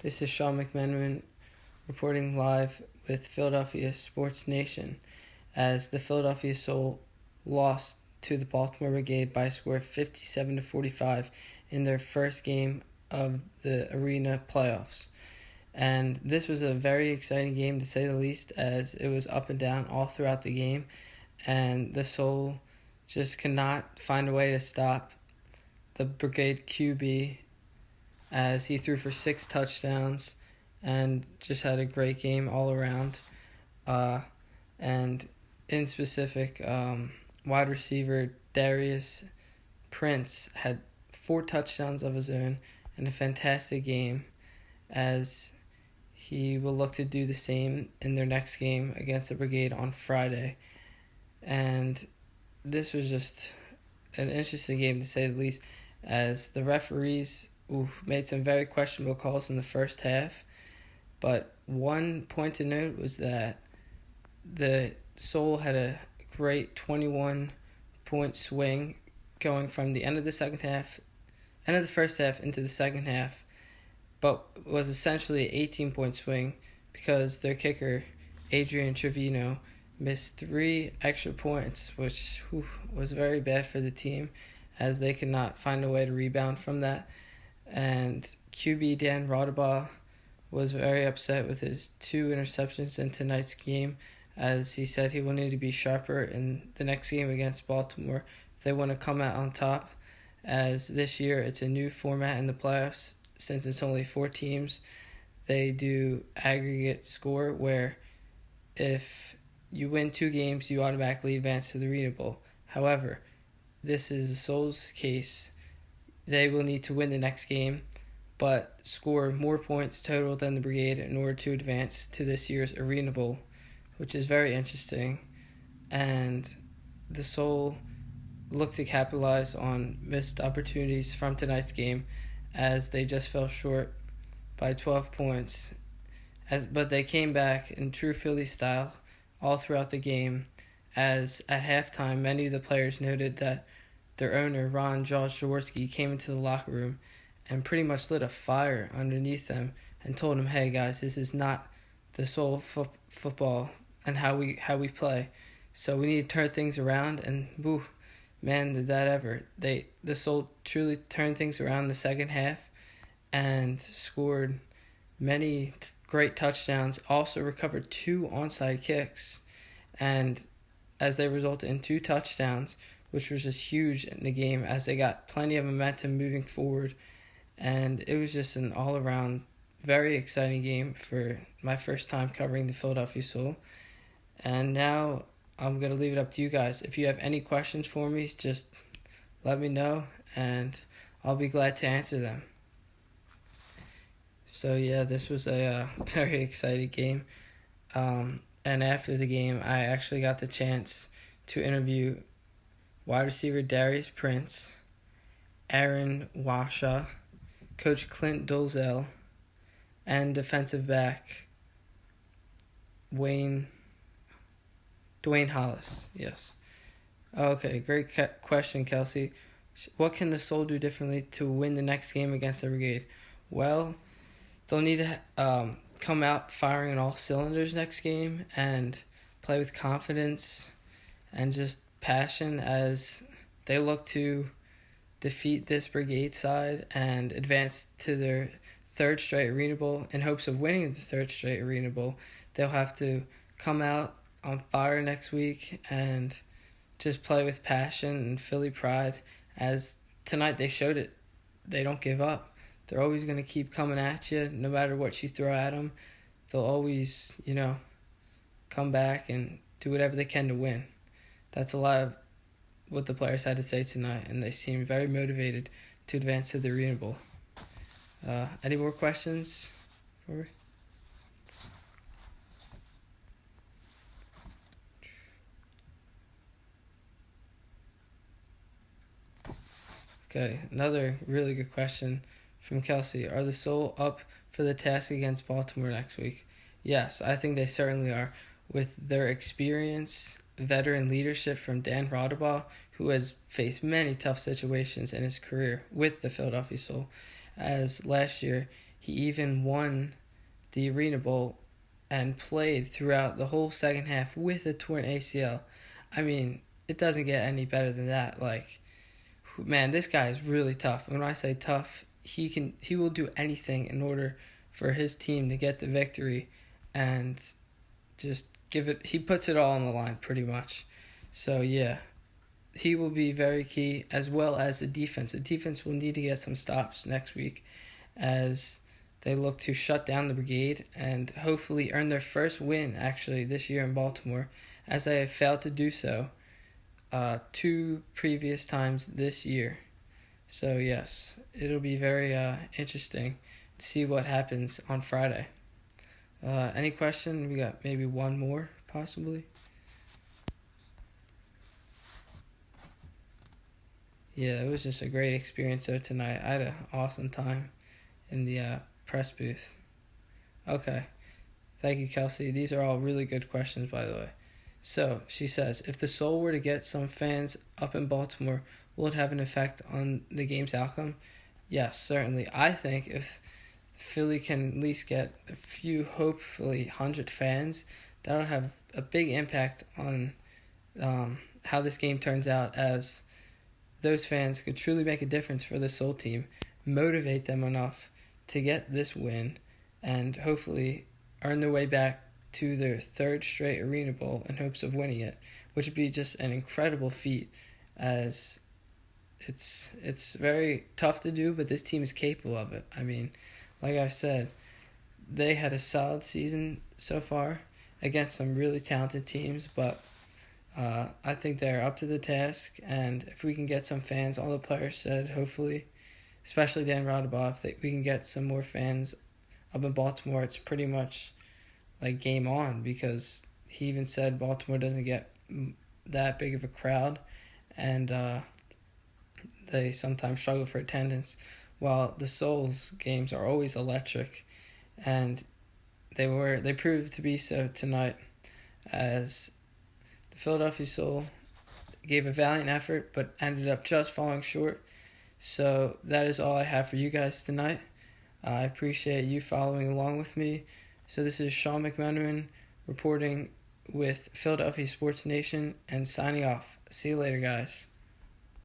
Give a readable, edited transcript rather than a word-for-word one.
This is Sean McMenamin reporting live with Philadelphia Sports Nation as the Philadelphia Soul lost to the Baltimore Brigade by a score of 57-45 in their first game of the arena playoffs. And this was a very exciting game, to say the least, as it was up and down all throughout the game, and the Soul just could not find a way to stop the Brigade QB as he threw for 6 touchdowns and just had a great game all around. And in specific, wide receiver Darius Prince had 4 touchdowns of his own and a fantastic game, as he will look to do the same in their next game against the Brigade on Friday. And this was just an interesting game, to say the least, as the referees made some very questionable calls in the first half. But one point to note was that the Soul had a great 21-point swing going from the end of the first half into the second half, but was essentially an 18-point swing because their kicker, Adrian Trevino, missed 3 extra points, which was very bad for the team, as they could not find a way to rebound from that. And QB Dan Rodabaugh was very upset with his 2 interceptions in tonight's game, as he said he will need to be sharper in the next game against Baltimore if they want to come out on top, as this year it's a new format in the playoffs. Since it's only 4 teams, they do aggregate score, where if you win 2 games, you automatically advance to the Arena Bowl. However, this is the Soul's case. They will need to win the next game, but score more points total than the Brigade in order to advance to this year's Arena Bowl, which is very interesting. And the Soul look to capitalize on missed opportunities from tonight's game, as they just fell short by 12 points. But they came back in true Philly style all throughout the game, as at halftime many of the players noted that their owner, Ron Jaworski, came into the locker room and pretty much lit a fire underneath them and told them, "Hey guys, this is not the Soul football and how we play. So we need to turn things around." And man, did that ever. The Soul truly turned things around in the second half and scored many great touchdowns, also recovered 2 onside kicks, and as they resulted in 2 touchdowns, which was just huge in the game, as they got plenty of momentum moving forward. And it was just an all-around very exciting game for my first time covering the Philadelphia Soul. And now I'm going to leave it up to you guys. If you have any questions for me, just let me know, and I'll be glad to answer them. So yeah, this was a very exciting game. And after the game, I actually got the chance to interview wide receiver Darius Prince, Aaron Washa, Coach Clint Dolzell, and defensive back Dwayne Hollis. Yes. Okay, great question, Kelsey. What can the Soul do differently to win the next game against the Brigade? Well, they'll need to come out firing on all cylinders next game and play with confidence and just passion, as they look to defeat this Brigade side and advance to their 3rd straight Arena Bowl. In hopes of winning the 3rd straight Arena Bowl, they'll have to come out on fire next week and just play with passion and Philly pride, as tonight they showed it. They don't give up. They're always going to keep coming at you no matter what you throw at them. They'll always, come back and do whatever they can to win. That's a lot of what the players had to say tonight, and they seemed very motivated to advance to the Arena Bowl. Any more questions for me? Okay, another really good question from Kelsey. Are the Soul up for the task against Baltimore next week? Yes, I think they certainly are. With their experience, veteran leadership from Dan Rodabaugh, who has faced many tough situations in his career with the Philadelphia Soul, as last year He even won the Arena Bowl and played throughout the whole second half with a torn ACL. I mean, it doesn't get any better than that. Like, man, this guy is really tough. And when I say tough, he will do anything in order for his team to get the victory, and just he puts it all on the line pretty much. So yeah, he will be very key, as well as the defense. The defense will need to get some stops next week as they look to shut down the Brigade and hopefully earn their first win actually this year in Baltimore, as they have failed to do so 2 previous times this year. So yes, it'll be very interesting to see what happens on Friday. Any question? We got maybe one more, possibly. Yeah, it was just a great experience though tonight. I had an awesome time in the press booth. Okay. Thank you, Kelsey. These are all really good questions, by the way. So, she says, if the Soul were to get some fans up in Baltimore, will it have an effect on the game's outcome? Yes, certainly. I think if Philly can at least get a few, hopefully 100 fans, that'll have a big impact on how this game turns out, as those fans could truly make a difference for the Soul team, motivate them enough to get this win, and hopefully earn their way back to their 3rd straight Arena Bowl in hopes of winning it, which would be just an incredible feat, as it's very tough to do, but this team is capable of it. I mean, like I said, they had a solid season so far against some really talented teams, but I think they're up to the task, and if we can get some fans, all the players said, hopefully, especially Dan Rodaboff, that we can get some more fans up in Baltimore, it's pretty much like game on, because he even said Baltimore doesn't get that big of a crowd, and they sometimes struggle for attendance, while the Souls games are always electric, and they proved to be so tonight, as the Philadelphia Soul gave a valiant effort but ended up just falling short. So that is all I have for you guys tonight. I appreciate you following along with me. So this is Sean McMenamin reporting with Philadelphia Sports Nation and signing off. See you later, guys.